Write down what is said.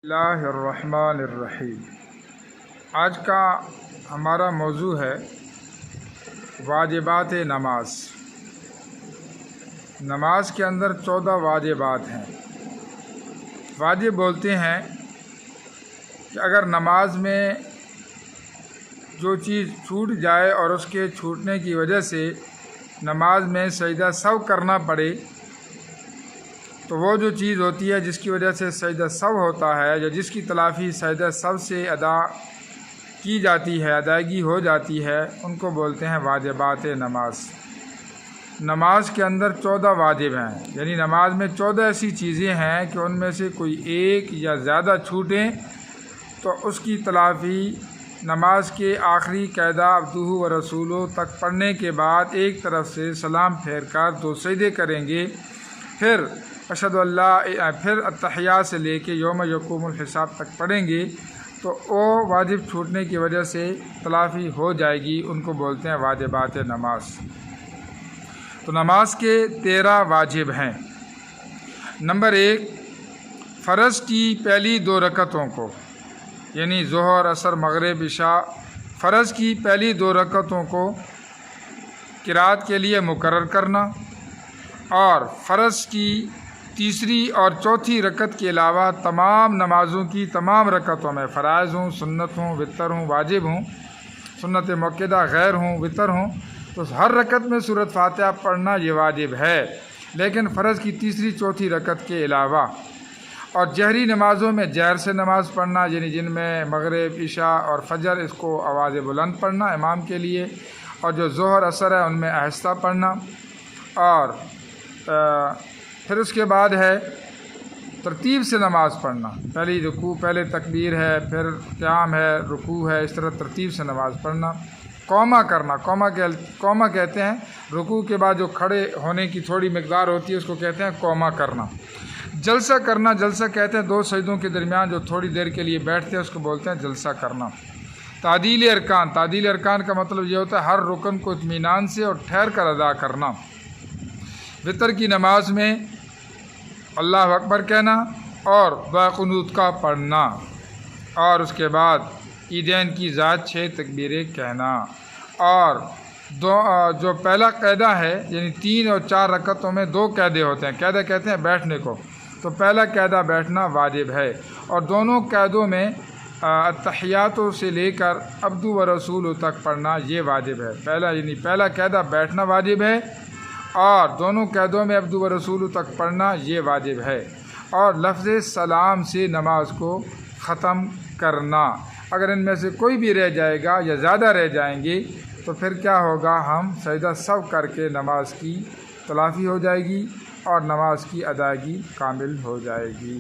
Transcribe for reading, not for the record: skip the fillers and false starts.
اللہ الرحمن الرحیم۔ آج کا ہمارا موضوع ہے واجبات نماز۔ نماز کے اندر 14 واجبات ہیں۔ واجب بولتے ہیں کہ اگر نماز میں جو چیز چھوٹ جائے اور اس کے چھوٹنے کی وجہ سے نماز میں سجدہ سہو کرنا پڑے تو وہ جو چیز ہوتی ہے جس کی وجہ سے سجدہ سہو ہوتا ہے یا جس کی تلافی سجدہ سہو سے ادا کی جاتی ہے، ادائیگی ہو جاتی ہے، ان کو بولتے ہیں واجبات نماز۔ نماز کے اندر 14 واجب ہیں، یعنی نماز میں 14 ایسی چیزیں ہیں کہ ان میں سے کوئی ایک یا زیادہ چھوٹیں تو اس کی تلافی نماز کے آخری قاعدہ عبدہ و رسولہ تک پڑھنے کے بعد ایک طرف سے سلام پھیر کر 2 سجدے کریں گے، پھر اشہد اللہ پھر التحیات سے لے کے یوم یقوم الحساب تک پڑھیں گے تو وہ واجب چھوٹنے کی وجہ سے تلافی ہو جائے گی، ان کو بولتے ہیں واجبات نماز۔ تو نماز کے 13 واجب ہیں۔ نمبر 1، فرض کی پہلی 2 رکعتوں کو، یعنی ظہر، عصر، مغرب، عشاء، فرض کی پہلی 2 رکعتوں کو قرات کے لیے مقرر کرنا، اور فرض کی تیسری اور چوتھی رکعت کے علاوہ تمام نمازوں کی تمام رکعتوں میں، فرائض ہوں، سنت ہوں، وتر ہوں، واجب ہوں، سنت مؤکدہ غیر ہوں، وتر ہوں، تو ہر رکعت میں سورۃ فاتحہ پڑھنا یہ واجب ہے، لیکن فرض کی تیسری چوتھی رکعت کے علاوہ۔ اور جہری نمازوں میں جہر سے نماز پڑھنا، یعنی جن میں مغرب، عشاء اور فجر، اس کو آواز بلند پڑھنا امام کے لیے، اور جو ظہر، عصر ہے ان میں آہستہ پڑھنا، اور پھر اس کے بعد ہے ترتیب سے نماز پڑھنا، پہلی رکوع، پہلے تکبیر ہے، پھر قیام ہے، رکوع ہے، اس طرح ترتیب سے نماز پڑھنا۔ قوما کرنا، قوما کہتے ہیں رکوع کے بعد جو کھڑے ہونے کی تھوڑی مقدار ہوتی ہے اس کو کہتے ہیں قوما کرنا۔ جلسہ کرنا، جلسہ کہتے ہیں 2 سجدوں کے درمیان جو تھوڑی دیر کے لیے بیٹھتے ہیں اس کو بولتے ہیں جلسہ کرنا۔ تعدیل ارکان، تعدیل ارکان کا مطلب یہ ہوتا ہے ہر رکن کو اطمینان سے اور ٹھہر کر ادا کرنا۔ وتر کی نماز میں اللہ اکبر کہنا اور دعا قنوت کا پڑھنا، اور اس کے بعد عیدین کی ذات 6 تکبیریں کہنا، اور جو پہلا قاعدہ ہے، یعنی 3 اور 4 رکعتوں میں 2 قاعدے ہوتے ہیں، قاعدہ کہتے ہیں بیٹھنے کو، تو پہلا قاعدہ بیٹھنا واجب ہے، اور دونوں قاعدوں میں التحیاتوں سے لے کر عبدہ و رسولہ تک پڑھنا یہ واجب ہے۔ پہلا قاعدہ بیٹھنا واجب ہے، اور دونوں قاعدوں میں عبدہ و رسولہ تک پڑھنا یہ واجب ہے، اور لفظ سلام سے نماز کو ختم کرنا۔ اگر ان میں سے کوئی بھی رہ جائے گا یا زیادہ رہ جائیں گے تو پھر کیا ہوگا، ہم سجدہ سہو کر کے نماز کی تلافی ہو جائے گی اور نماز کی ادائیگی کامل ہو جائے گی۔